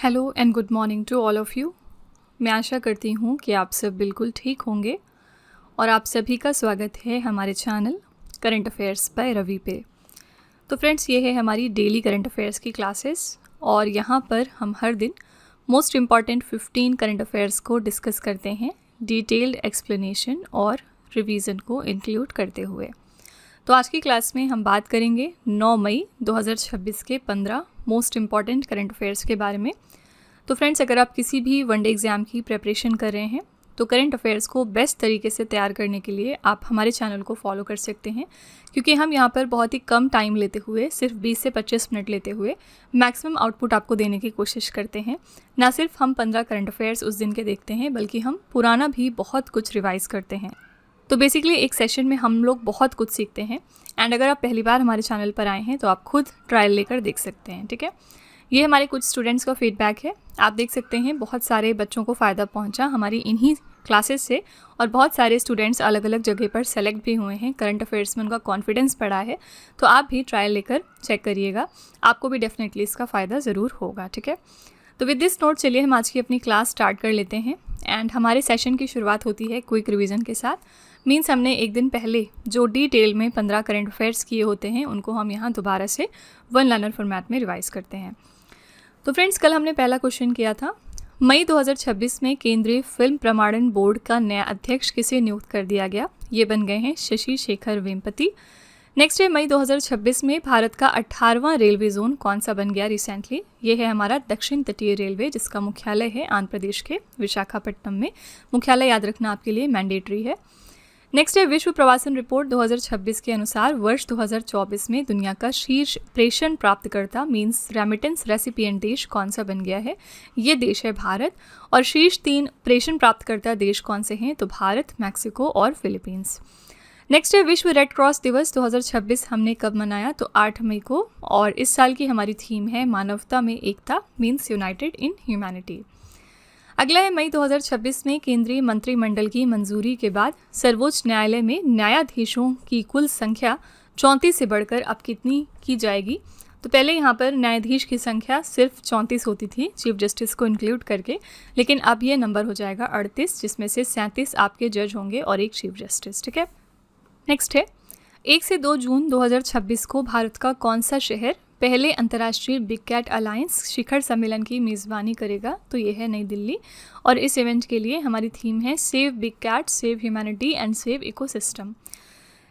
Hello and good morning to all of you. मैं आशा करती हूँ कि आप सब बिल्कुल ठीक होंगे और आप सभी का स्वागत है हमारे channel current affairs by Ravi पे। तो फ्रेंड्स, ये है हमारी डेली करंट अफेयर्स की क्लासेस और यहाँ पर हम हर दिन मोस्ट इम्पॉर्टेंट 15 करंट अफेयर्स को डिस्कस करते हैं, डिटेल्ड एक्सप्लेनेशन और रिवीजन को इंक्लूड करते हुए। तो आज की क्लास में हम बात करेंगे 9 मई 2026 के 15 मोस्ट इम्पॉर्टेंट करंट अफेयर्स के बारे में। तो फ्रेंड्स, अगर आप किसी भी वनडे एग्ज़ाम की प्रिपरेशन कर रहे हैं तो करंट अफेयर्स को बेस्ट तरीके से तैयार करने के लिए आप हमारे चैनल को फॉलो कर सकते हैं, क्योंकि हम यहाँ पर बहुत ही कम टाइम लेते हुए, सिर्फ 20 से 25 मिनट लेते हुए मैक्सिमम आउटपुट आपको देने की कोशिश करते हैं। ना सिर्फ हम 15 करंट अफेयर्स उस दिन के देखते हैं, बल्कि हम पुराना भी बहुत कुछ रिवाइज़ करते हैं। तो बेसिकली एक सेशन में हम लोग बहुत कुछ सीखते हैं। एंड अगर आप पहली बार हमारे चैनल पर आए हैं तो आप खुद ट्रायल लेकर देख सकते हैं, ठीक है। ये हमारे कुछ स्टूडेंट्स का फीडबैक है। आप देख सकते हैं बहुत सारे बच्चों को फ़ायदा पहुंचा हमारी इन्हीं क्लासेस से, और बहुत सारे स्टूडेंट्स अलग अलग जगह पर सेलेक्ट भी हुए हैं। करंट अफेयर्स में उनका कॉन्फिडेंस बढ़ा है। तो आप भी ट्रायल लेकर चेक करिएगा, आपको भी डेफिनेटली इसका फ़ायदा ज़रूर होगा, ठीक है। तो विद दिस नोट चलिए हम आज की अपनी क्लास स्टार्ट कर लेते हैं। एंड हमारे सेशन की शुरुआत होती है क्विक रिवीजन के साथ। मीन्स हमने एक दिन पहले जो डिटेल में 15 करंट अफेयर्स किए होते हैं उनको हम यहाँ दोबारा से वन लाइनर फॉर्मेट में रिवाइज करते हैं। तो फ्रेंड्स, कल हमने पहला क्वेश्चन किया था, मई 2026 में केंद्रीय फिल्म प्रमाणन बोर्ड का नया अध्यक्ष किसे नियुक्त कर दिया गया? ये बन गए हैं शशि शेखर वेम्पति। नेक्स्ट है, मई 2026 में भारत का 18वां रेलवे जोन कौन सा बन गया रिसेंटली? ये है हमारा दक्षिण तटीय रेलवे, जिसका मुख्यालय है आंध्र प्रदेश के विशाखापट्टनम में। मुख्यालय याद रखना आपके लिए मैंडेटरी है। नेक्स्ट है, विश्व प्रवासन रिपोर्ट 2026 के अनुसार वर्ष 2024 में दुनिया का शीर्ष प्रेषण प्राप्तकर्ता मीन्स रेमिटेंस रेसिपिएंट देश कौन सा बन गया है? ये देश है भारत। और शीर्ष 3 प्रेषण प्राप्तकर्ता देश कौन से हैं? तो भारत, मैक्सिको और फिलीपींस। नेक्स्ट है, विश्व रेड क्रॉस दिवस 2026 हमने कब मनाया? तो 8 मई को। और इस साल की हमारी थीम है मानवता में एकता मीन्स यूनाइटेड इन ह्यूमैनिटी। अगला है, मई 2026 में केंद्रीय मंत्रिमंडल की मंजूरी के बाद सर्वोच्च न्यायालय में न्यायाधीशों की कुल संख्या 34 से बढ़कर अब कितनी की जाएगी? तो पहले यहाँ पर न्यायाधीश की संख्या सिर्फ 34 होती थी, चीफ जस्टिस को इंक्लूड करके, लेकिन अब ये नंबर हो जाएगा 38, जिसमें से 37 आपके जज होंगे और एक चीफ जस्टिस, ठीक है। नेक्स्ट है, 1 से 2 जून 2026 को भारत का कौन सा शहर पहले अंतर्राष्ट्रीय बिग कैट अलायंस शिखर सम्मेलन की मेज़बानी करेगा? तो ये है नई दिल्ली। और इस इवेंट के लिए हमारी थीम है save big cat, save humanity and save ecosystem.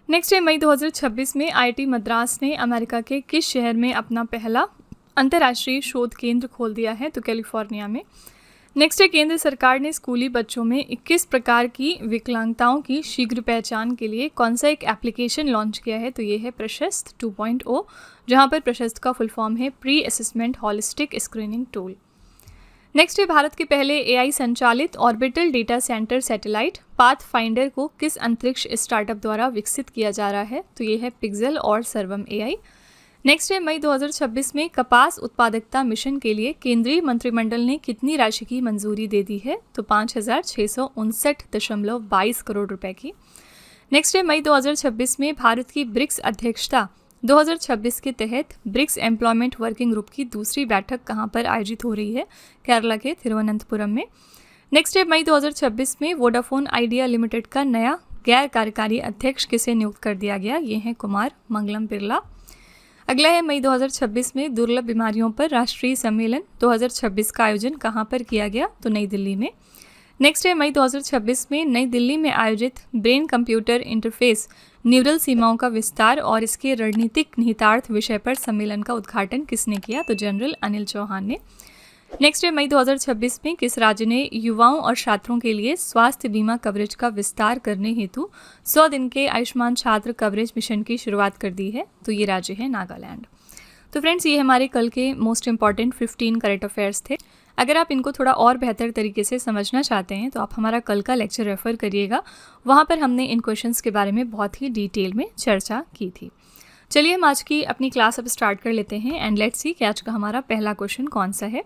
Next है, मई 2026 में आईआईटी मद्रास ने अमेरिका के किस शहर में अपना पहला अंतर्राष्ट्रीय शोध केंद्र खोल दिया है? तो कैलिफोर्निया में। नेक्स्ट है, केंद्र सरकार ने स्कूली बच्चों में 21 प्रकार की विकलांगताओं की शीघ्र पहचान के लिए कौन सा एक एप्लीकेशन लॉन्च किया है? तो ये है प्रशस्त 2.0, जहां पर प्रशस्त का फुल फॉर्म है pre assessment holistic screening tool. Next है, भारत के पहले एआई संचालित orbital data centre satellite path finder को किस अंतरिक्ष स्टार्टअप द्वारा विकसित किया जा रहा है? तो ये है पिक्सेल और सर्वम एआई। नेक्स्ट है, मई 2026 में कपास उत्पादकता मिशन के लिए केंद्रीय मंत्रिमंडल ने कितनी राशि की मंजूरी दे दी है? तो 5,659.22 करोड़ रुपए की। नेक्स्ट है, मई 2026 में भारत की ब्रिक्स अध्यक्षता 2026 के तहत ब्रिक्स एम्प्लॉयमेंट वर्किंग ग्रुप की दूसरी बैठक कहाँ पर आयोजित हो रही है? केरला के तिरुवनंतपुरम में। नेक्स्ट है, मई 2026 में वोडाफोन आइडिया लिमिटेड का नया गैर कार्यकारी अध्यक्ष किसे नियुक्त कर दिया गया? ये हैं कुमार मंगलम बिरला। अगला है, मई 2026 में दुर्लभ बीमारियों पर राष्ट्रीय सम्मेलन 2026 का आयोजन कहाँ पर किया गया? तो नई दिल्ली में। नेक्स्ट है, मई 2026 में नई दिल्ली में आयोजित ब्रेन कंप्यूटर इंटरफेस न्यूरल सीमाओं का विस्तार और इसके रणनीतिक निहितार्थ विषय पर सम्मेलन का उद्घाटन किसने किया? तो जनरल अनिल चौहान ने। नेक्स्ट है, मई 2026 में किस राज्य ने युवाओं और छात्रों के लिए स्वास्थ्य बीमा कवरेज का विस्तार करने हेतु 100 दिन के आयुष्मान छात्र कवरेज मिशन की शुरुआत कर दी है? तो ये राज्य है नागालैंड। तो फ्रेंड्स, ये हमारे कल के मोस्ट इंपॉर्टेंट 15 करंट अफेयर्स थे। अगर आप इनको थोड़ा और बेहतर तरीके से समझना चाहते हैं तो आप हमारा कल का लेक्चर रेफर करिएगा, वहाँ पर हमने इन क्वेश्चंस के बारे में बहुत ही डिटेल में चर्चा की थी। चलिए हम आज की अपनी क्लास अब स्टार्ट कर लेते हैं एंड लेट्स सी कि आज का हमारा पहला क्वेश्चन कौन सा है।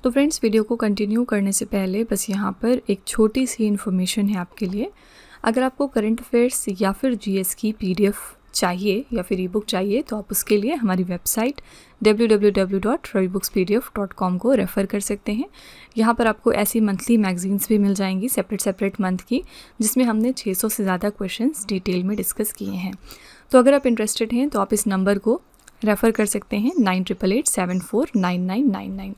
तो फ्रेंड्स, वीडियो को कंटिन्यू करने से पहले बस यहाँ पर एक छोटी सी इन्फॉर्मेशन है आपके लिए। अगर आपको करंट अफेयर्स या फिर जीएस की पीडीएफ चाहिए या फिर ई बुक चाहिए तो आप उसके लिए हमारी वेबसाइट www.ravibooks.pdf.com को रेफ़र कर सकते हैं। यहाँ पर आपको ऐसी मंथली मैगजीन्स भी मिल जाएंगी सेपरेट मंथ की, जिसमें हमने 600 से ज़्यादा क्वेश्चंस डिटेल में डिस्कस किए हैं। तो अगर आप इंटरेस्टेड हैं तो आप इस नंबर को रेफ़र कर सकते हैं 9888749999।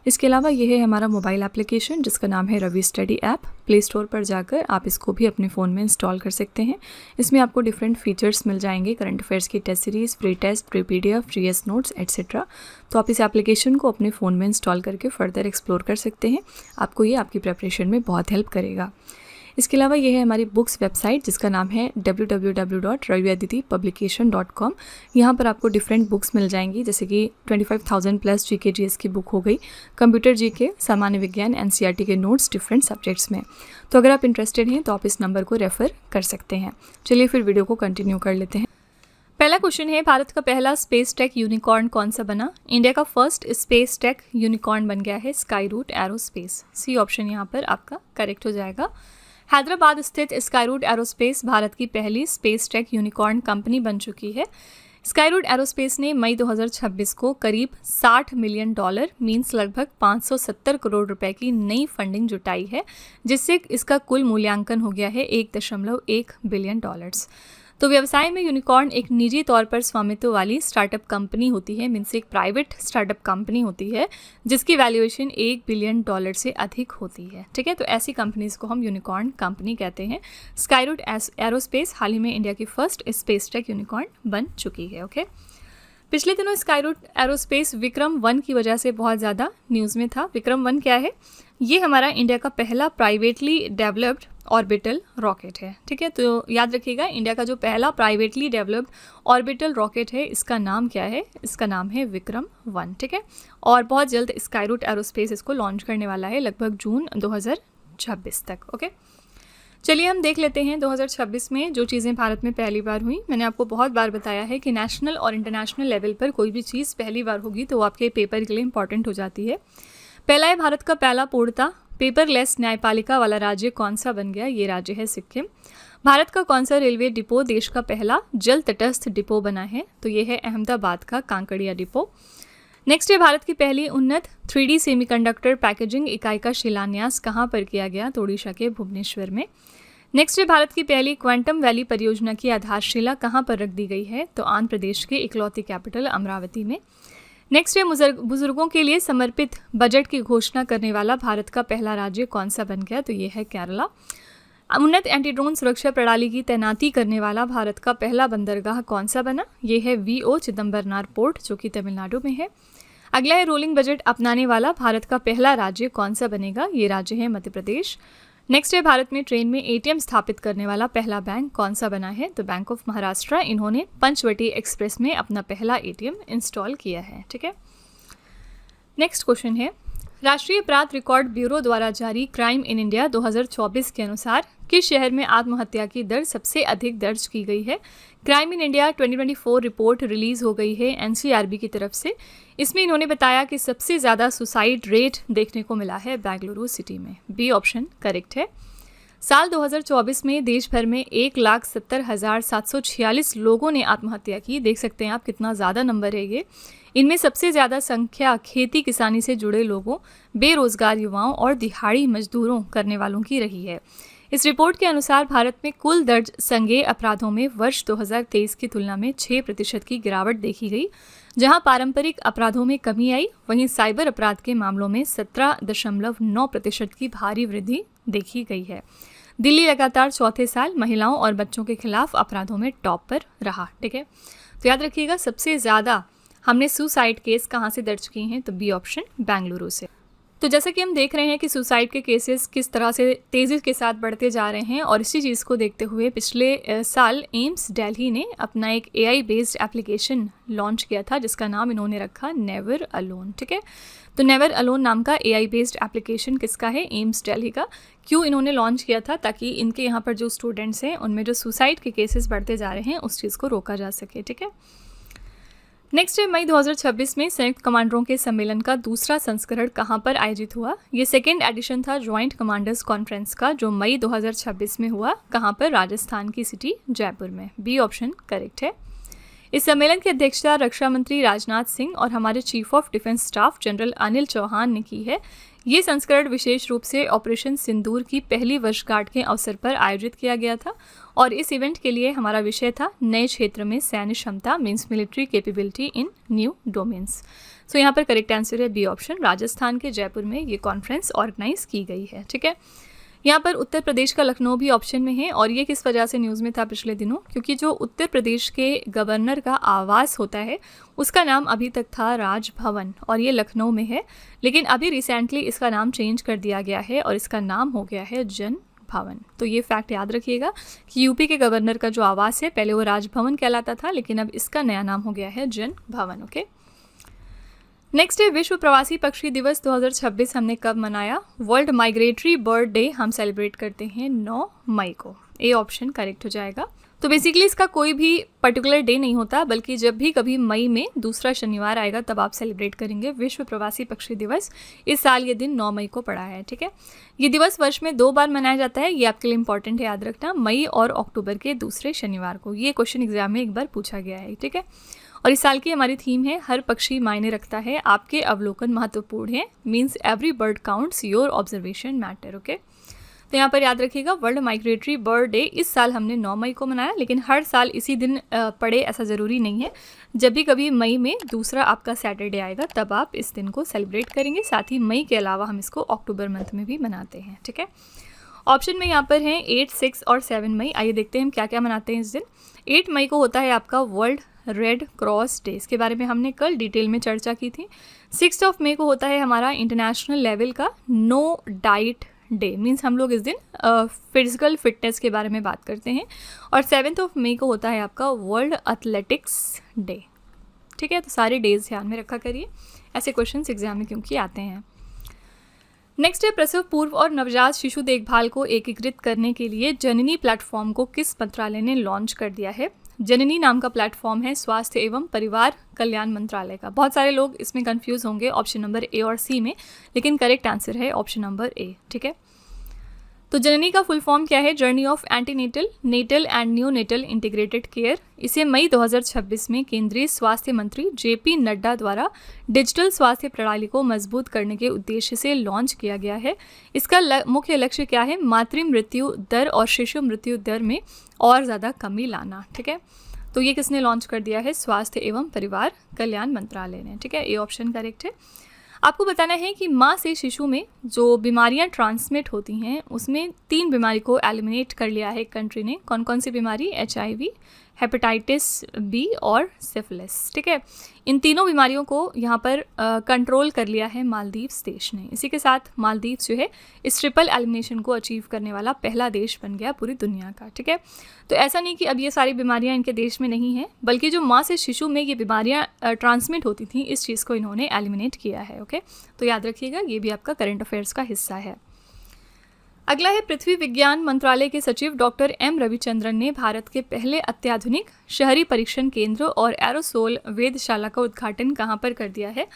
इसके अलावा यह है हमारा मोबाइल एप्लीकेशन जिसका नाम है Ravi study app. Play store पर जाकर आप इसको भी अपने फ़ोन में इंस्टॉल कर सकते हैं। इसमें आपको डिफरेंट फीचर्स मिल जाएंगे, करंट अफेयर्स की test series, free test, free PDF, GS notes etcetera. तो आप इस एप्लीकेशन को अपने फ़ोन में इंस्टॉल करके फर्दर एक्सप्लोर कर सकते हैं। आपको ये आपकी प्रिपरेशन में बहुत हेल्प करेगा। इसके अलावा ये है हमारी बुक्स वेबसाइट जिसका नाम है www.raviaditipublication.com। यहाँ पर आपको डिफरेंट बुक्स मिल जाएंगी, जैसे कि 25,000+ GK GS की बुक हो गई, कंप्यूटर GK, सामान्य विज्ञान, NCERT के नोट्स डिफरेंट सब्जेक्ट्स में। तो अगर आप इंटरेस्टेड हैं तो आप इस नंबर को रेफ़र कर सकते हैं। चलिए फिर वीडियो को कंटिन्यू कर लेते हैं। पहला क्वेश्चन है, भारत का पहला स्पेस टेक यूनिकॉर्न कौन सा बना? इंडिया का फर्स्ट स्पेस टेक यूनिकॉर्न बन गया है स्काईरूट एरोस्पेस। सी ऑप्शन यहाँ पर आपका करेक्ट हो जाएगा। हैदराबाद स्थित स्काईरूट एरोस्पेस भारत की पहली स्पेस टेक यूनिकॉर्न कंपनी बन चुकी है। स्काईरूट एरोस्पेस ने मई 2026 को करीब $60 मिलियन मीन्स लगभग 570 करोड़ रुपए की नई फंडिंग जुटाई है, जिससे इसका कुल मूल्यांकन हो गया है $1.1 बिलियन। तो व्यवसाय में यूनिकॉर्न एक निजी तौर पर स्वामित्व वाली स्टार्टअप कंपनी होती है, मीन्स एक प्राइवेट स्टार्टअप कंपनी होती है जिसकी वैल्यूएशन $1 बिलियन से अधिक होती है। ठीक है, तो ऐसी कंपनीज को हम यूनिकॉर्न कंपनी कहते हैं। स्काईरूट एरोस्पेस हाल ही में इंडिया की फर्स्ट स्पेस टेक यूनिकॉर्न बन चुकी है। ओके, पिछले दिनों स्काईरूट एरोस्पेस विक्रम 1 की वजह से बहुत ज़्यादा न्यूज़ में था। विक्रम 1 क्या है? ये हमारा इंडिया का पहला प्राइवेटली डेवलप्ड ऑर्बिटल रॉकेट है। ठीक है, तो याद रखिएगा इंडिया का जो पहला प्राइवेटली डेवलप्ड ऑर्बिटल रॉकेट है, इसका नाम क्या है? इसका नाम है विक्रम 1। ठीक है, और बहुत जल्द स्काईरूट एरोस्पेस इसको लॉन्च करने वाला है, लगभग जून 2026 तक। ओके, चलिए हम देख लेते हैं 2026 में जो चीज़ें भारत में पहली बार हुई। मैंने आपको बहुत बार बताया है कि नेशनल और इंटरनेशनल लेवल पर कोई भी चीज़ पहली बार होगी तो वो आपके पेपर के लिए इंपॉर्टेंट हो जाती है। पहला है, भारत का पहला पूर्णतः पेपरलेस न्यायपालिका वाला राज्य कौन सा बन गया? ये राज्य है सिक्किम। भारत का कौन सा रेलवे डिपो देश का पहला जल तटस्थ डिपो बना है? तो ये है अहमदाबाद का कांकड़िया डिपो। नेक्स्ट है, भारत की पहली उन्नत 3D सेमीकंडक्टर पैकेजिंग इकाई का शिलान्यास कहाँ पर किया गया? तो ओडिशा के भुवनेश्वर में। नेक्स्ट है, भारत की पहली क्वांटम वैली परियोजना की आधारशिला कहाँ पर रख दी गई है? तो आंध्र प्रदेश के इकलौती कैपिटल अमरावती में। नेक्स्ट है, बुजुर्गों के लिए समर्पित बजट की घोषणा करने वाला भारत का पहला राज्य कौन सा बन गया? तो ये है केरला। उन्नत एंटी ड्रोन सुरक्षा प्रणाली की तैनाती करने वाला भारत का पहला बंदरगाह कौन सा बना? ये है VO चिदम्बरनार पोर्ट, जो कि तमिलनाडु में है। अगला है, रोलिंग बजट अपनाने वाला भारत का पहला राज्य कौन सा बनेगा? ये राज्य है मध्य प्रदेश। नेक्स्ट है, भारत में ट्रेन में ATM स्थापित करने वाला पहला बैंक कौन सा बना है? तो बैंक ऑफ महाराष्ट्र। इन्होंने पंचवटी एक्सप्रेस में अपना पहला ATM इंस्टॉल किया है। ठीक है, नेक्स्ट क्वेश्चन है, राष्ट्रीय अपराध रिकॉर्ड ब्यूरो द्वारा जारी क्राइम इन इंडिया 2024 के अनुसार किस शहर में आत्महत्या की दर सबसे अधिक दर्ज की गई है? Crime in India 2024 report release हो गई है NCRB की तरफ से। इसमें इन्होंने बताया कि सबसे ज़्यादा सुसाइड रेट देखने को मिला है बेंगलुरु सिटी में। बी ऑप्शन करेक्ट है। साल 2024 में देश भर में 1,70,746 लोगों ने आत्महत्या की। देख सकते हैं आप कितना ज़्यादा नंबर है ये। इनमें सबसे ज़्यादा संख्या खेती किसानी से जुड़े लोगों, बेरोजगार युवाओं और दिहाड़ी मजदूरों करने वालों की रही है। इस रिपोर्ट के अनुसार भारत में कुल दर्ज संज्ञेय अपराधों में वर्ष 2023 की तुलना में 6% की गिरावट देखी गई। जहां पारंपरिक अपराधों में कमी आई, वहीं साइबर अपराध के मामलों में 17.9% की भारी वृद्धि देखी गई है। दिल्ली लगातार चौथे साल महिलाओं और बच्चों के खिलाफ अपराधों में टॉप पर रहा। ठीक है, तो याद रखिएगा सबसे ज़्यादा हमने सुसाइड केस कहाँ से दर्ज किए हैं? तो बी ऑप्शन बेंगलुरु से। तो जैसा कि हम देख रहे हैं कि सुसाइड के केसेस किस तरह से तेज़ी के साथ बढ़ते जा रहे हैं, और इसी चीज़ को देखते हुए पिछले साल एम्स दिल्ली ने अपना एक AI बेस्ड एप्लीकेशन लॉन्च किया था जिसका नाम इन्होंने रखा नेवर अलोन। ठीक है, तो नेवर अलोन नाम का AI बेस्ड एप्लीकेशन किसका है? एम्स दिल्ली का। क्यों इन्होंने लॉन्च किया था? ताकि इनके यहाँ पर जो स्टूडेंट्स हैं उनमें जो सुसाइड के केसेस बढ़ते जा रहे हैं उस चीज़ को रोका जा सके। ठीक है, नेक्स्ट है मई 2026 में संयुक्त कमांडरों के सम्मेलन का दूसरा संस्करण कहाँ पर आयोजित हुआ। ये सेकेंड एडिशन था ज्वाइंट कमांडर्स कॉन्फ्रेंस का, जो मई 2026 में हुआ। कहाँ पर? राजस्थान की सिटी जयपुर में। बी ऑप्शन करेक्ट है। इस सम्मेलन की अध्यक्षता रक्षा मंत्री राजनाथ सिंह और हमारे chief of defence staff general Anil Chauhan ने की है। ये संस्करण विशेष रूप से ऑपरेशन सिंदूर की पहली वर्षगांठ के अवसर पर आयोजित किया गया था और इस इवेंट के लिए हमारा विषय था नए क्षेत्र में सैन्य क्षमता, means military capability in new domains. So यहाँ पर करेक्ट आंसर है बी ऑप्शन। राजस्थान के जयपुर में ये कॉन्फ्रेंस ऑर्गेनाइज की गई है। ठीक है, यहाँ पर उत्तर प्रदेश का लखनऊ भी ऑप्शन में है और ये किस वजह से न्यूज़ में था पिछले दिनों, क्योंकि जो उत्तर प्रदेश के गवर्नर का आवास होता है उसका नाम अभी तक था राजभवन और ये लखनऊ में है, लेकिन अभी रिसेंटली इसका नाम चेंज कर दिया गया है और इसका नाम हो गया है जन भवन। तो ये फैक्ट याद रखिएगा कि यूपी के गवर्नर का जो आवास है पहले वो राजभवन कहलाता था, लेकिन अब इसका नया नाम हो गया है जन भवन। ओके, नेक्स्ट है विश्व प्रवासी पक्षी दिवस 2026 हमने कब मनाया। वर्ल्ड माइग्रेटरी बर्ड डे हम सेलिब्रेट करते हैं 9 मई को। ए ऑप्शन करेक्ट हो जाएगा। तो बेसिकली इसका कोई भी पर्टिकुलर डे नहीं होता, बल्कि जब भी कभी मई में दूसरा शनिवार आएगा तब आप सेलिब्रेट करेंगे विश्व प्रवासी पक्षी दिवस। इस साल ये दिन 9 मई को पड़ा है। ठीक है, ये दिवस वर्ष में 2 बार मनाया जाता है, ये आपके लिए इंपॉर्टेंट है याद रखना, मई और अक्टूबर के दूसरे शनिवार को। ये क्वेश्चन एग्जाम में एक बार पूछा गया है। ठीक है, और इस साल की हमारी थीम है हर पक्षी मायने रखता है, आपके अवलोकन महत्वपूर्ण है, means every bird counts, your observation matter. Okay, तो यहाँ पर याद रखिएगा वर्ल्ड माइग्रेटरी बर्ड डे इस साल हमने 9 मई को मनाया, लेकिन हर साल इसी दिन पड़े ऐसा ज़रूरी नहीं है। जब भी कभी मई में दूसरा आपका सैटरडे आएगा तब आप इस दिन को सेलिब्रेट करेंगे। साथ ही मई के अलावा हम इसको अक्टूबर मंथ में भी मनाते हैं। ठीक है, ऑप्शन में यहाँ पर हैं 8, 6 और 7 मई। आइए देखते हैं हम क्या क्या मनाते हैं इस दिन। 8 मई को होता है आपका वर्ल्ड रेड क्रॉस डे, इसके बारे में हमने कल डिटेल में चर्चा की थी। 6 मई को होता है हमारा इंटरनेशनल लेवल का नो डाइट डे, मीन्स हम लोग इस दिन फिजिकल फिटनेस के बारे में बात करते हैं। और 7 मई को होता है आपका वर्ल्ड एथलेटिक्स डे। ठीक है, तो सारे डेज ध्यान में रखा करिए, ऐसे क्वेश्चंस एग्जाम में क्योंकि आते हैं। नेक्स्ट है प्रसव पूर्व और नवजात शिशु देखभाल को एकीकृत करने के लिए जननी प्लेटफॉर्म को किस मंत्रालय ने लॉन्च कर दिया है। जननी नाम का प्लेटफॉर्म है स्वास्थ्य एवं परिवार कल्याण मंत्रालय का। बहुत सारे लोग इसमें कंफ्यूज होंगे ऑप्शन नंबर ए और सी में, लेकिन करेक्ट आंसर है ऑप्शन नंबर ए। ठीक है, तो जननी का फुल फॉर्म क्या है? Journey of antenatal, natal and neonatal integrated care. इसे मई 2026 में केंद्रीय स्वास्थ्य मंत्री जेपी नड्डा द्वारा डिजिटल स्वास्थ्य प्रणाली को मजबूत करने के उद्देश्य से लॉन्च किया गया है। इसका मुख्य लक्ष्य क्या है? मातृ मृत्यु दर और शिशु मृत्यु दर में और ज़्यादा कमी लाना। ठीक है, तो ये किसने लॉन्च कर दिया है? स्वास्थ्य एवं परिवार कल्याण मंत्रालय ने। ठीक है, ए ऑप्शन करेक्ट है। आपको बताना है कि माँ से शिशु में जो बीमारियां ट्रांसमिट होती हैं उसमें 3 बीमारी को एलिमिनेट कर लिया है कंट्री ने। कौन कौन सी बीमारी? HIV, हेपेटाइटिस बी और सिफिलिस। ठीक है, इन तीनों बीमारियों को यहाँ पर कंट्रोल कर लिया है मालदीव्स देश ने। इसी के साथ मालदीव्स जो है इस ट्रिपल एलिमिनेशन को अचीव करने वाला पहला देश बन गया पूरी दुनिया का। ठीक है, तो ऐसा नहीं कि अब ये सारी बीमारियाँ इनके देश में नहीं हैं, बल्कि जो माँ से शिशु में ये बीमारियाँ ट्रांसमिट होती थी इस चीज़ को इन्होंने एलिमिनेट किया है। ओके, तो याद रखिएगा ये भी आपका करंट अफेयर्स का हिस्सा है। अगला है पृथ्वी विज्ञान मंत्रालय के सचिव डॉक्टर एम रविचंद्रन ने भारत के पहले अत्याधुनिक शहरी परीक्षण केंद्र और एरोसोल वेधशाला का उद्घाटन कहाँ पर कर दिया है।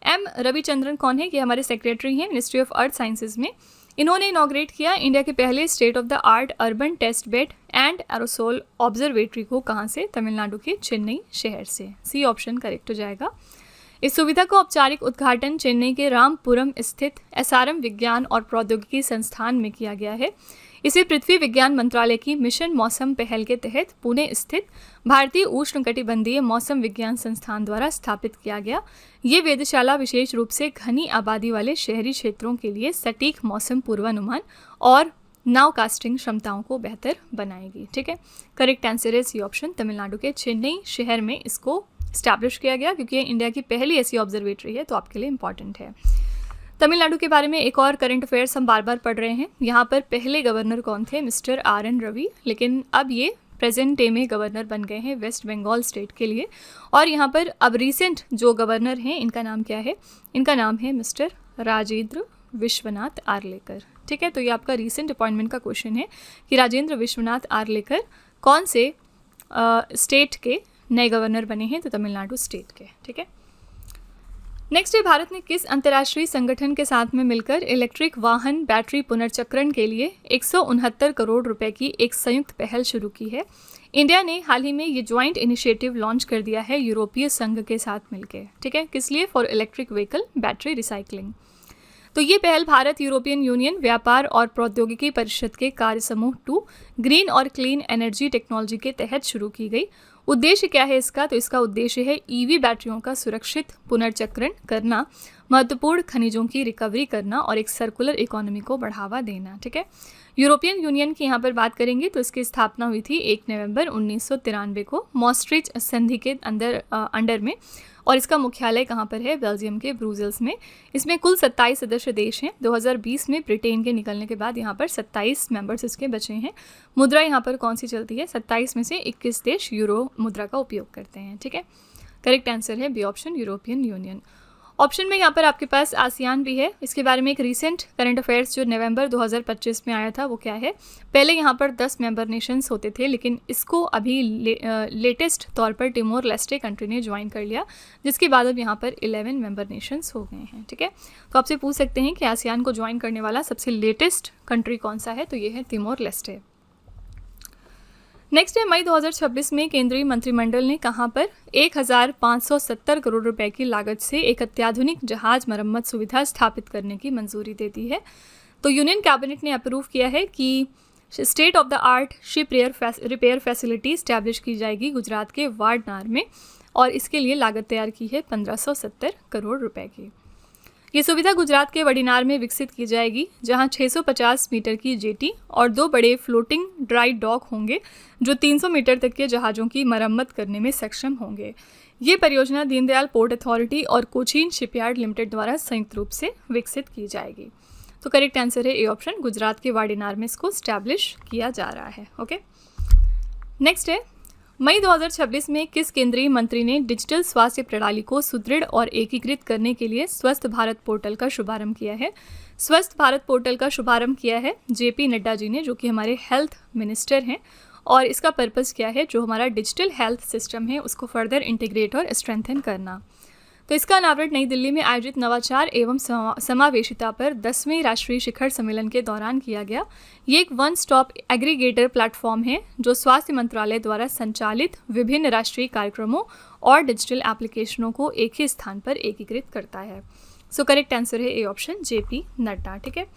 एम रविचंद्रन कौन है? कि हमारे सेक्रेटरी हैं मिनिस्ट्री ऑफ अर्थ साइंसेज में। इन्होंने इनॉग्रेट किया इंडिया के पहले state of the art urban test bed and aerosol observatory को। कहाँ से? तमिलनाडु के चेन्नई शहर से। सी ऑप्शन करेक्ट हो जाएगा। इस सुविधा का औपचारिक उद्घाटन चेन्नई के रामपुरम स्थित SRM विज्ञान और प्रौद्योगिकी संस्थान में किया गया है। इसे पृथ्वी विज्ञान मंत्रालय की मिशन मौसम पहल के तहत पुणे स्थित भारतीय उष्णकटिबंधीय मौसम विज्ञान संस्थान द्वारा स्थापित किया गया। ये वेधशाला विशेष रूप से घनी आबादी वाले शहरी क्षेत्रों के लिए सटीक मौसम पूर्वानुमान और नावकास्टिंग क्षमताओं को बेहतर बनाएगी। ठीक है, करेक्ट आंसर है सी ऑप्शन। तमिलनाडु के चेन्नई शहर में इसको स्टैब्लिश किया गया क्योंकि ये इंडिया की पहली ऐसी ऑब्जर्वेटरी है, तो आपके लिए इंपॉर्टेंट है। तमिलनाडु के बारे में एक और करंट अफेयर्स हम बार बार पढ़ रहे हैं। यहाँ पर पहले गवर्नर कौन थे? मिस्टर RN रवि, लेकिन अब ये प्रेजेंट डे में गवर्नर बन गए हैं वेस्ट बंगाल स्टेट के लिए। और यहाँ पर अब रिसेंट जो गवर्नर हैं इनका नाम क्या है? इनका नाम है मिस्टर राजेंद्र विश्वनाथ आर्लेकर। ठीक है, तो ये आपका रिसेंट अपॉइंटमेंट का क्वेश्चन है कि राजेंद्र विश्वनाथ आर्लेकर कौन से स्टेट के नए गवर्नर बने हैं तो तमिलनाडु स्टेट के, ठीक है। नेक्स्ट है, भारत ने किस अंतर्राष्ट्रीय संगठन के साथ में मिलकर इलेक्ट्रिक वाहन बैटरी पुनर्चक्रण के लिए 169 करोड़ रुपए की एक संयुक्त पहल शुरू की है। इंडिया ने हाल ही में ये ज्वाइंट इनिशिएटिव लॉन्च कर दिया है यूरोपीय संघ के साथ मिलकर, ठीक है। किस लिए? For electric vehicle battery recycling. तो ये पहल भारत यूरोपियन यूनियन व्यापार और प्रौद्योगिकी परिषद के कार्य समूह 2 ग्रीन और क्लीन एनर्जी टेक्नोलॉजी के तहत शुरू की गई। उद्देश्य क्या है इसका? तो इसका उद्देश्य है ईवी बैटरियों का सुरक्षित पुनर्चक्रण करना, महत्वपूर्ण खनिजों की रिकवरी करना और एक सर्कुलर इकोनॉमी को बढ़ावा देना, ठीक है। यूरोपियन यूनियन की यहाँ पर बात करेंगे तो इसकी स्थापना हुई थी 1 नवंबर 1993 को मॉस्ट्रिच संधि के अंडर में, और इसका मुख्यालय कहाँ पर है? बेल्जियम के ब्रुसेल्स में। इसमें कुल 27 सदस्य देश हैं। 2020 में ब्रिटेन के निकलने के बाद यहाँ पर 27 मेंबर्स इसके बचे हैं। मुद्रा यहाँ पर कौन सी चलती है? 27 में से 21 देश यूरो मुद्रा का उपयोग करते हैं, ठीक है। करेक्ट आंसर है B option, European Union. Option में यहाँ पर आपके पास आसियान भी है। इसके बारे में एक रीसेंट करंट अफेयर्स जो नवंबर 2025 में आया था वो क्या है? पहले यहाँ पर 10 मेंबर नेशंस होते थे, लेकिन इसको अभी लेटेस्ट तौर पर टिमोर लेस्टे कंट्री ने ज्वाइन कर लिया, जिसके बाद अब यहाँ पर 11 मेंबर नेशंस हो गए हैं, ठीक है। तो आपसे पूछ सकते हैं कि आसियान को ज्वाइन करने वाला सबसे लेटेस्ट कंट्री कौन सा है? तो ये है तिमोर लेस्टे। नेक्स्ट है, मई 2026 में केंद्रीय मंत्रिमंडल ने कहां पर 1570 करोड़ रुपए की लागत से एक अत्याधुनिक जहाज मरम्मत सुविधा स्थापित करने की मंजूरी दे दी है। तो यूनियन कैबिनेट ने अप्रूव किया है कि state of the art ship repair facility establish की जाएगी गुजरात के वाडनार में, और इसके लिए लागत तैयार की है 1570 करोड़ रुपए की। ये सुविधा गुजरात के वडीनार में विकसित की जाएगी, जहां 650 मीटर की जेटी और 2 बड़े फ्लोटिंग ड्राई डॉक होंगे जो 300 मीटर तक के जहाज़ों की मरम्मत करने में सक्षम होंगे। ये परियोजना दीनदयाल पोर्ट अथॉरिटी और कोचीन शिपयार्ड लिमिटेड द्वारा संयुक्त रूप से विकसित की जाएगी। तो करेक्ट आंसर है ए ऑप्शन, गुजरात के वाडीनार में इसको स्टैब्लिश किया जा रहा है, ओके। नेक्स्ट है, मई 2026 में किस केंद्रीय मंत्री ने डिजिटल स्वास्थ्य प्रणाली को सुदृढ़ और एकीकृत करने के लिए स्वस्थ भारत पोर्टल का शुभारंभ किया है? स्वस्थ भारत पोर्टल का शुभारंभ किया है जेपी नड्डा जी ने, जो कि हमारे हेल्थ मिनिस्टर हैं, और इसका पर्पस क्या है? जो हमारा डिजिटल हेल्थ सिस्टम है उसको फर्दर इंटीग्रेट और स्ट्रेंथन करना। तो इसका अनावरण नई दिल्ली में आयोजित नवाचार एवं समावेशिता पर 10वें राष्ट्रीय शिखर सम्मेलन के दौरान किया गया। ये एक वन स्टॉप एग्रीगेटर प्लेटफॉर्म है जो स्वास्थ्य मंत्रालय द्वारा संचालित विभिन्न राष्ट्रीय कार्यक्रमों और डिजिटल एप्लीकेशनों को एक ही स्थान पर एकीकृत करता है। सो करेक्ट आंसर है ए ऑप्शन, जेपी नड्डा, ठीक है।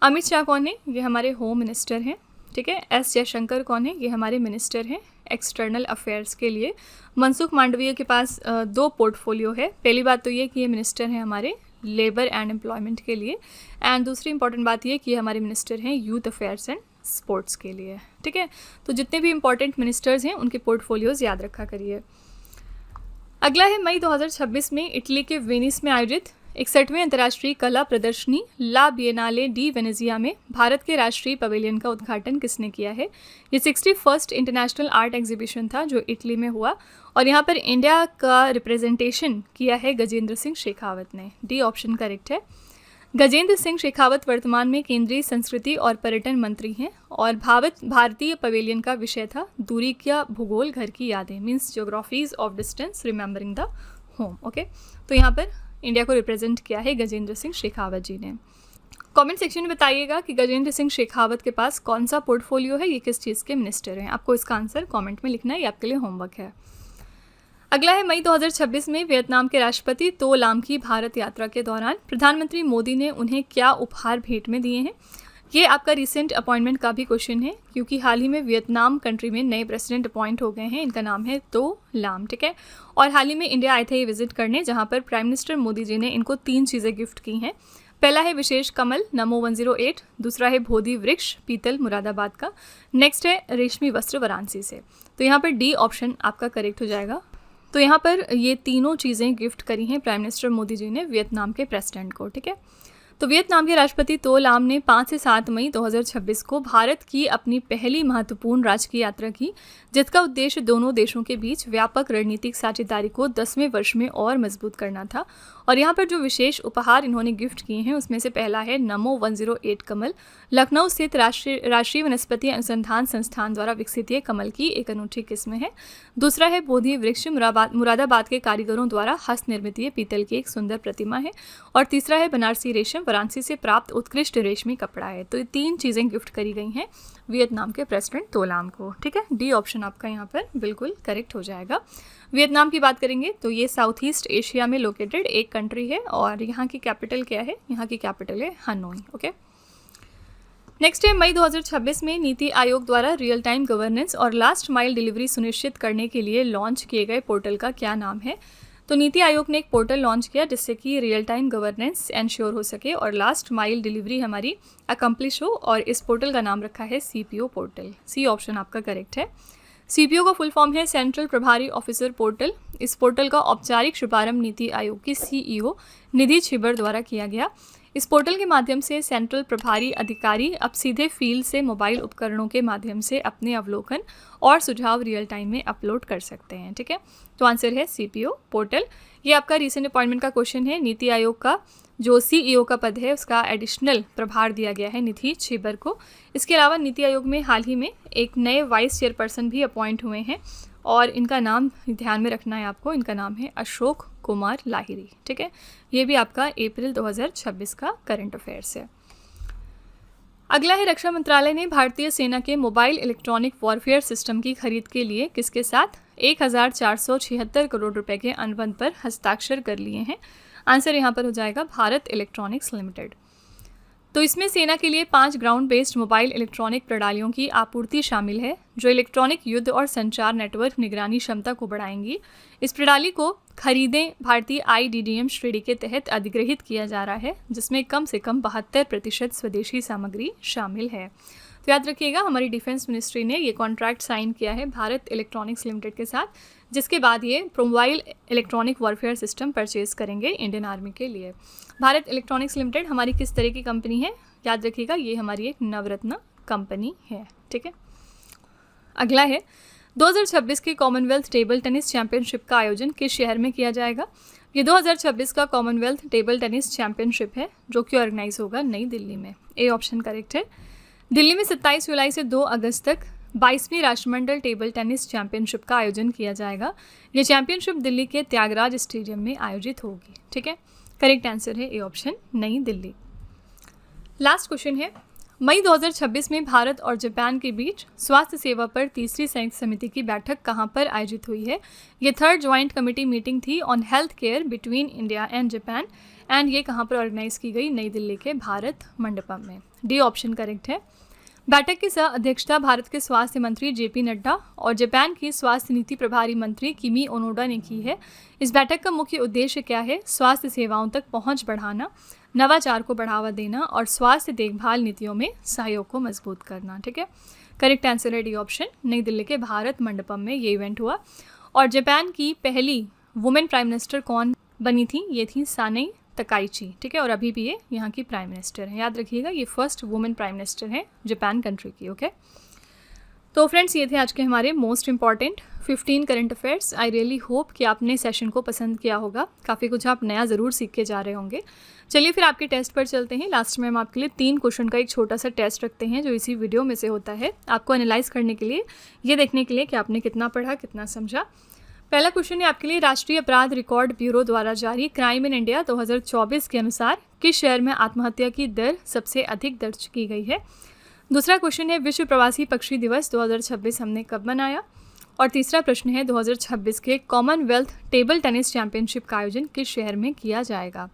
अमित शाह कौन है? ये हमारे होम मिनिस्टर हैं, ठीक है। एस जयशंकर कौन है? ये हमारे मिनिस्टर हैं एक्सटर्नल अफेयर्स के लिए। मनसुख मांडविया के पास 2 पोर्टफोलियो है। पहली बात तो ये कि ये मिनिस्टर हैं हमारे लेबर एंड एम्प्लॉयमेंट के लिए, एंड दूसरी इंपॉर्टेंट बात ये कि ये हमारे मिनिस्टर हैं यूथ अफेयर्स एंड स्पोर्ट्स के लिए, ठीक है। तो जितने भी इंपॉर्टेंट मिनिस्टर्स हैं उनके पोर्टफोलियोज याद रखा करिए। अगला है, मई 2026 में इटली के वेनिस में आयोजित 61वें अंतर्राष्ट्रीय कला प्रदर्शनी ला बिएनाले डी वेनेजिया में भारत के राष्ट्रीय पवेलियन का उद्घाटन किसने किया है? ये 61st इंटरनेशनल आर्ट एग्जीबिशन था जो इटली में हुआ, और यहाँ पर इंडिया का रिप्रेजेंटेशन किया है गजेंद्र सिंह शेखावत ने। डी ऑप्शन करेक्ट है। गजेंद्र सिंह शेखावत वर्तमान में केंद्रीय संस्कृति और पर्यटन मंत्री हैं, और भारतीय पवेलियन का विषय था दूरी का भूगोल, घर की यादें, means geographies of distance remembering the home, okay. तो यहाँ पर इंडिया को रिप्रेजेंट किया है गजेंद्र सिंह शेखावत जी ने। कमेंट सेक्शन में बताइएगा कि गजेंद्र सिंह शेखावत के पास कौन सा पोर्टफोलियो है, ये किस चीज़ के मिनिस्टर हैं। आपको इसका आंसर कमेंट में लिखना है, ये आपके लिए होमवर्क है। अगला है, मई 2026 में वियतनाम के राष्ट्रपति तो लाम की भारत यात्रा के दौरान प्रधानमंत्री मोदी ने उन्हें क्या उपहार भेंट में दिए हैं? ये आपका रिसेंट अपॉइंटमेंट का भी क्वेश्चन है, क्योंकि हाल ही में वियतनाम कंट्री में नए प्रेसिडेंट अपॉइंट हो गए हैं। इनका नाम है तो लाम, ठीक है। और हाल ही में इंडिया आए थे ये विजिट करने, जहां पर प्राइम मिनिस्टर मोदी जी ने इनको 3 चीज़ें गिफ्ट की हैं। पहला है विशेष कमल नमो 108, दूसरा है बोधि वृक्ष पीतल मुरादाबाद का, नेक्स्ट है रेशमी वस्त्र वाराणसी से। तो यहाँ पर डी ऑप्शन आपका करेक्ट हो जाएगा। तो यहाँ पर ये तीनों चीज़ें गिफ्ट करी हैं प्राइम मिनिस्टर मोदी जी ने वियतनाम के प्रेसिडेंट को, ठीक है। तो वियतनाम के राष्ट्रपति तो लाम ने 5 से 7 मई 2026 को भारत की अपनी पहली महत्वपूर्ण राजकीय यात्रा की, जिसका उद्देश्य दोनों देशों के बीच व्यापक रणनीतिक साझेदारी को 10वें वर्ष में और मजबूत करना था। और यहाँ पर जो विशेष उपहार इन्होंने गिफ्ट किए हैं उसमें से पहला है नमो 108 कमल, लखनऊ स्थित राष्ट्रीय वनस्पति अनुसंधान संस्थान द्वारा विकसित ये कमल की एक अनूठी किस्म है। दूसरा है बोधि वृक्ष, मुरादाबाद के कारीगरों द्वारा हस्तनिर्मित ये पीतल की एक सुंदर प्रतिमा है। और तीसरा है बनारसी रेशम, वाराणसी से प्राप्त उत्कृष्ट रेशमी कपड़ा है। तो ये 3 चीज़ें गिफ्ट करी गई हैं वियतनाम के प्रेसिडेंट तोलाम को। ठीक है, डी ऑप्शन आपका यहाँ पर बिल्कुल करेक्ट हो जाएगा। वियतनाम की बात करेंगे तो ये साउथ ईस्ट एशिया में लोकेटेड एक कंट्री है और यहाँ की कैपिटल क्या है? यहाँ की कैपिटल है हनोई। ओके, नेक्स्ट है मई 2026 में नीति आयोग द्वारा रियल टाइम गवर्नेंस और लास्ट माइल डिलीवरी सुनिश्चित करने के लिए लॉन्च किए गए पोर्टल का क्या नाम है? तो नीति आयोग ने एक पोर्टल लॉन्च किया जिससे कि रियल टाइम गवर्नेंस एंश्योर हो सके और लास्ट माइल डिलीवरी हमारी अकम्प्लिश हो, और इस पोर्टल का नाम रखा है CPO पोर्टल। सी ऑप्शन आपका करेक्ट है। CPO का फुल फॉर्म है सेंट्रल प्रभारी ऑफिसर पोर्टल। इस पोर्टल का औपचारिक शुभारंभ नीति आयोग की CEO निधि छिबर द्वारा किया गया। इस पोर्टल के माध्यम से सेंट्रल प्रभारी अधिकारी अब सीधे फील्ड से मोबाइल उपकरणों के माध्यम से अपने अवलोकन और सुझाव रियल टाइम में अपलोड कर सकते हैं। ठीक है, तो आंसर है CPO पोर्टल। ये आपका रिसेंट अपॉइंटमेंट का क्वेश्चन है। नीति आयोग का जो CEO का पद है उसका एडिशनल प्रभार दिया गया है निधि छिबर को। इसके अलावा नीति आयोग में हाल ही में एक नए वाइस चेयरपर्सन भी अपॉइंट हुए हैं और इनका नाम ध्यान में रखना है आपको। इनका नाम है अशोक कुमार लाहिरी। ठीक है, ये भी आपका अप्रैल 2026 का करंट अफेयर्स है। अगला है रक्षा मंत्रालय ने भारतीय सेना के मोबाइल इलेक्ट्रॉनिक वॉरफेयर सिस्टम की खरीद के लिए किसके साथ 1476 करोड़ रुपए के अनुबंध पर हस्ताक्षर कर लिए हैं? आंसर यहाँ पर हो जाएगा भारत इलेक्ट्रॉनिक्स लिमिटेड। तो इसमें सेना के लिए 5 ग्राउंड बेस्ड मोबाइल इलेक्ट्रॉनिक प्रणालियों की आपूर्ति शामिल है जो इलेक्ट्रॉनिक युद्ध और संचार नेटवर्क निगरानी क्षमता को बढ़ाएंगी। इस प्रणाली को खरीदें भारतीय IDDM श्रेणी के तहत अधिग्रहित किया जा रहा है, जिसमें कम से कम 72% स्वदेशी सामग्री शामिल है। तो याद रखिएगा, हमारी डिफेंस मिनिस्ट्री ने ये कॉन्ट्रैक्ट साइन किया है भारत इलेक्ट्रॉनिक्स लिमिटेड के साथ, जिसके बाद ये mobile electronic warfare system purchase करेंगे इंडियन आर्मी के लिए। भारत इलेक्ट्रॉनिक्स लिमिटेड हमारी किस तरह की कंपनी है? याद रखिएगा, ये हमारी एक नवरत्न कंपनी है। ठीक है, अगला है 2026 के कॉमनवेल्थ टेबल टेनिस चैंपियनशिप का आयोजन किस शहर में किया जाएगा? ये 2026 का कॉमनवेल्थ टेबल टेनिस चैंपियनशिप है जो कि ऑर्गेनाइज होगा नई दिल्ली में। ए ऑप्शन करेक्ट है। दिल्ली में 27 जुलाई से 2 अगस्त तक 22वीं राष्ट्रमंडल टेबल टेनिस चैंपियनशिप का आयोजन किया जाएगा। ये चैंपियनशिप दिल्ली के त्यागराज स्टेडियम में आयोजित होगी। ठीक है, करेक्ट आंसर है ए ऑप्शन, नई दिल्ली। लास्ट क्वेश्चन है, मई 2026 में भारत और जापान के बीच स्वास्थ्य सेवा पर तीसरी संयुक्त समिति की बैठक कहां पर आयोजित हुई है? ये 3rd ज्वाइंट कमेटी मीटिंग थी on health care between India and Japan, and ये कहां पर ऑर्गेनाइज की गई? नई दिल्ली के भारत मंडपम में। डी ऑप्शन करेक्ट है। बैठक की सह अध्यक्षता भारत के स्वास्थ्य मंत्री JP नड्डा और जापान की स्वास्थ्य नीति प्रभारी मंत्री किमी ओनोडा ने की है। इस बैठक का मुख्य उद्देश्य क्या है? स्वास्थ्य सेवाओं तक पहुंच बढ़ाना, नवाचार को बढ़ावा देना और स्वास्थ्य देखभाल नीतियों में सहयोग को मजबूत करना। ठीक है, करेक्ट आंसर है डी ऑप्शन, नई दिल्ली के भारत मंडपम में ये इवेंट हुआ। और जापान की पहली वुमेन प्राइम मिनिस्टर कौन बनी थी? ये थी साने तकाइची। ठीक है, और अभी भी ये यहाँ की प्राइम मिनिस्टर है। याद रखिएगा, ये फर्स्ट वुमेन प्राइम मिनिस्टर है जापान कंट्री की। ओके, तो फ्रेंड्स ये थे आज के हमारे most important 15 current affairs. I really hope कि आपने सेशन को पसंद किया होगा, काफ़ी कुछ आप नया ज़रूर सीख के जा रहे होंगे। चलिए फिर आपके टेस्ट पर चलते हैं। लास्ट में हम आपके लिए 3 क्वेश्चन का एक छोटा सा टेस्ट रखते हैं जो इसी वीडियो में से होता है, आपको एनालाइज करने के लिए, ये देखने के लिए कि आपने कितना पढ़ा, कितना समझा। पहला क्वेश्चन है आपके लिए, राष्ट्रीय अपराध रिकॉर्ड ब्यूरो द्वारा जारी क्राइम इन इंडिया 2024 के अनुसार किस शहर में आत्महत्या की दर सबसे अधिक दर्ज की गई है? दूसरा क्वेश्चन है, विश्व प्रवासी पक्षी दिवस 2026 हमने कब मनाया? और तीसरा प्रश्न है, 2026 के कॉमनवेल्थ टेबल टेनिस चैंपियनशिप का आयोजन किस शहर में किया जाएगा?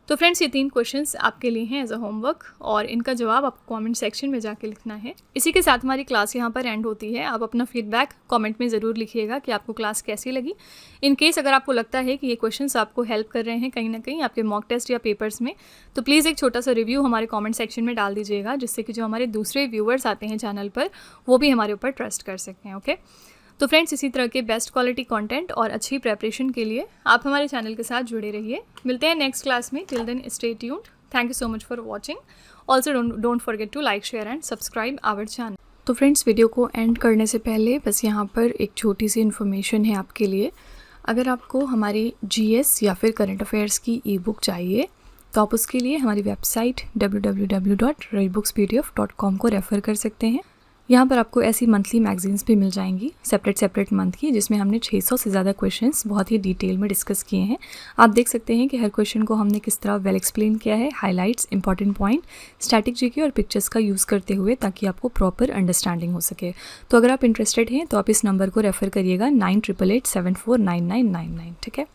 तो फ्रेंड्स ये 3 क्वेश्चंस आपके लिए हैं एज अ होमवर्क और इनका जवाब आपको कमेंट सेक्शन में जाके लिखना है। इसी के साथ हमारी क्लास यहाँ पर एंड होती है। आप अपना फीडबैक कमेंट में ज़रूर लिखिएगा कि आपको क्लास कैसी लगी। इन केस अगर आपको लगता है कि ये क्वेश्चंस आपको हेल्प कर रहे हैं कहीं ना कहीं आपके मॉक टेस्ट या पेपर्स में, तो प्लीज़ एक छोटा सा रिव्यू हमारे कॉमेंट सेक्शन में डाल दीजिएगा, जिससे कि जो हमारे दूसरे व्यूअर्स आते हैं चैनल पर वो भी हमारे ऊपर ट्रस्ट कर सकें। ओके, तो फ्रेंड्स इसी तरह के बेस्ट क्वालिटी कंटेंट और अच्छी प्रेपरेशन के लिए आप हमारे चैनल के साथ जुड़े रहिए। मिलते हैं नेक्स्ट क्लास में। Till then stay tuned. Thank you so much for watching. Also don't forget to like, share and subscribe our channel. तो फ्रेंड्स, वीडियो को एंड करने से पहले बस यहाँ पर एक छोटी सी इन्फॉर्मेशन है आपके लिए। अगर आपको हमारी जीएस या फिर करंट अफेयर्स की ई बुक चाहिए तो आप उसके लिए हमारी वेबसाइट www.ravibooks.pdf.com को रेफ़र कर सकते हैं। यहाँ पर आपको ऐसी मंथली मैगजीन्स भी मिल जाएंगी सेपरेट मंथ की, जिसमें हमने 600 से ज़्यादा क्वेश्चंस बहुत ही डिटेल में डिस्कस किए हैं। आप देख सकते हैं कि हर क्वेश्चन को हमने किस तरह वेल एक्सप्लेन किया है, highlights, important point, static GK और पिक्चर्स का यूज़ करते हुए, ताकि आपको प्रॉपर अंडरस्टैंडिंग हो सके। तो अगर आप इंटरेस्टेड हैं तो आप इस नंबर को रेफ़र करिएगा 9888749999, ठीक है।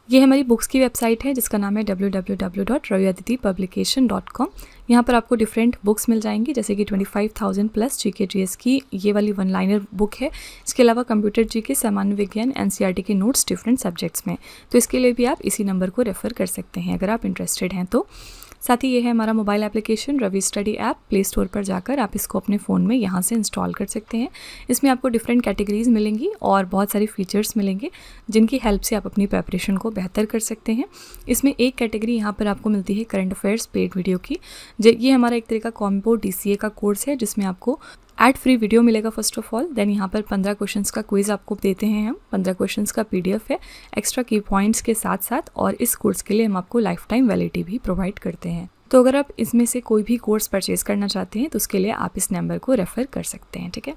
ये हमारी बुक्स की वेबसाइट है जिसका नाम है www.raviaditipublication.com। यहाँ पर आपको डिफरेंट बुक्स मिल जाएंगी, जैसे कि 25,000 प्लस जीके जीएस की ये वाली 1 लाइनर बुक है। इसके अलावा कंप्यूटर जीके, सामान्य विज्ञान, एनसीईआरटी के नोट्स डिफरेंट सब्जेक्ट्स में। तो इसके लिए भी आप इसी नंबर को रेफ़र कर सकते हैं अगर आप इंटरेस्टेड हैं तो। साथ ही ये है हमारा mobile application Ravi study app. Play store पर जाकर आप इसको अपने फ़ोन में यहाँ से इंस्टॉल कर सकते हैं। इसमें आपको डिफरेंट कैटेगरीज मिलेंगी और बहुत सारे फीचर्स मिलेंगे जिनकी हेल्प से आप अपनी प्रिपरेशन को बेहतर कर सकते हैं। इसमें एक कैटेगरी यहाँ पर आपको मिलती है करंट अफेयर्स पेड वीडियो की। ये हमारा एक तरह का कॉम्बो DCA का कोर्स है जिसमें आपको एड फ्री वीडियो मिलेगा फर्स्ट ऑफ ऑल। देन यहाँ पर 15 क्वेश्चंस का क्विज़ आपको देते हैं हम। 15 क्वेश्चंस का PDF है एक्स्ट्रा की पॉइंट्स के साथ साथ, और इस कोर्स के लिए हम आपको लाइफ टाइम वैलिडिटी भी प्रोवाइड करते हैं। तो अगर आप इसमें से कोई भी कोर्स परचेज़ करना चाहते हैं तो उसके लिए आप इस नंबर को रेफ़र कर सकते हैं, ठीक है।